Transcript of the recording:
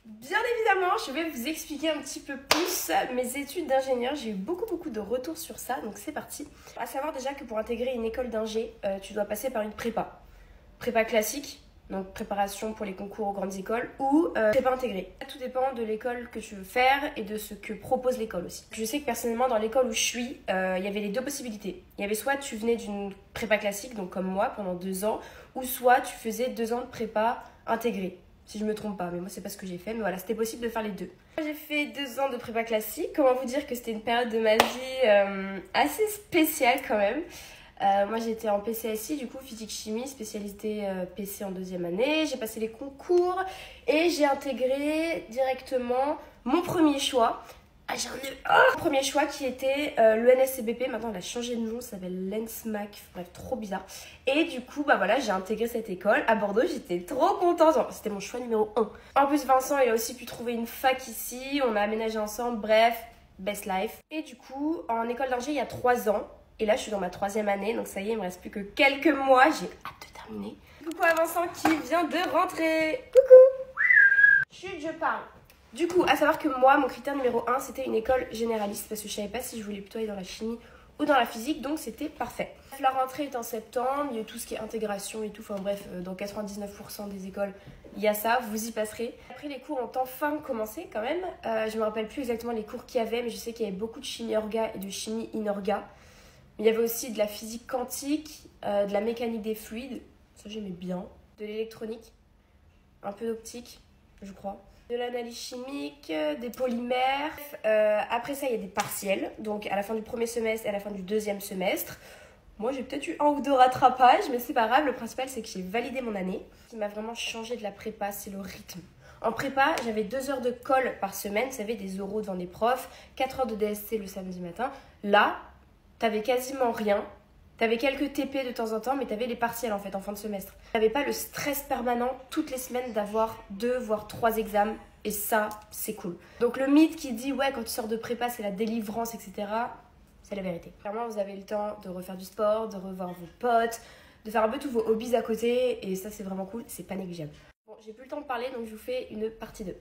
Bien évidemment, je vais vous expliquer un petit peu plus mes études d'ingénieur. J'ai eu beaucoup de retours sur ça, donc c'est parti. À savoir déjà que pour intégrer une école d'ingé, tu dois passer par une prépa. Prépa classique, donc préparation pour les concours aux grandes écoles, ou prépa intégrée. Tout dépend de l'école que tu veux faire et de ce que propose l'école aussi. Je sais que personnellement, dans l'école où je suis, il y avait les deux possibilités. Il y avait soit tu venais d'une prépa classique, donc comme moi, pendant 2 ans, ou soit tu faisais 2 ans de prépa intégrée. Si je me trompe pas, mais moi c'est pas ce que j'ai fait, mais voilà, c'était possible de faire les deux. Moi j'ai fait 2 ans de prépa classique. Comment vous dire que c'était une période de ma vie assez spéciale quand même. Moi j'étais en PCSI, du coup physique-chimie, spécialité PC en 2e année. J'ai passé les concours et j'ai intégré directement mon premier choix. Mon premier choix qui était l'ENSCBP. Maintenant elle a changé de nom, ça s'appelle l'ENSMAC, bref, trop bizarre. Et du coup bah voilà, j'ai intégré cette école à Bordeaux, j'étais trop contente, c'était mon choix numéro 1. En plus Vincent il a aussi pu trouver une fac ici, on a aménagé ensemble, bref, best life. Et du coup en école d'ingé il y a 3 ans. Et là, je suis dans ma 3e année, donc ça y est, il me reste plus que quelques mois. J'ai hâte de terminer. Coucou à Vincent qui vient de rentrer. Coucou. Chut, je parle. Du coup, à savoir que moi, mon critère numéro 1, c'était une école généraliste parce que je savais pas si je voulais plutôt aller dans la chimie ou dans la physique, donc c'était parfait. La rentrée est en septembre, il y a tout ce qui est intégration et tout, enfin bref, dans 99% des écoles, il y a ça, vous y passerez. Après, les cours ont enfin commencé quand même. Je me rappelle plus exactement les cours qu'il y avait, mais je sais qu'il y avait beaucoup de chimie orga et de chimie inorga. Il y avait aussi de la physique quantique, de la mécanique des fluides, ça j'aimais bien, de l'électronique, un peu d'optique, je crois, de l'analyse chimique, des polymères. Après ça, il y a des partiels, donc à la fin du 1er semestre et à la fin du 2e semestre. Moi, j'ai peut-être eu 1 ou 2 rattrapages, mais c'est pas grave, le principal c'est que j'ai validé mon année. Ce qui m'a vraiment changé de la prépa, c'est le rythme. En prépa, j'avais 2 heures de colle par semaine, vous savez, des oraux devant des profs, 4 heures de DST le samedi matin. Là, t'avais quasiment rien, t'avais quelques TP de temps en temps, mais t'avais les partiels en fait en fin de semestre. T'avais pas le stress permanent toutes les semaines d'avoir 2 voire 3 examens, et ça, c'est cool. Donc le mythe qui dit ouais, quand tu sors de prépa, c'est la délivrance, etc., c'est la vérité. Clairement, vous avez le temps de refaire du sport, de revoir vos potes, de faire un peu tous vos hobbies à côté, et ça, c'est vraiment cool, c'est pas négligeable. Bon, j'ai plus le temps de parler, donc je vous fais une partie 2.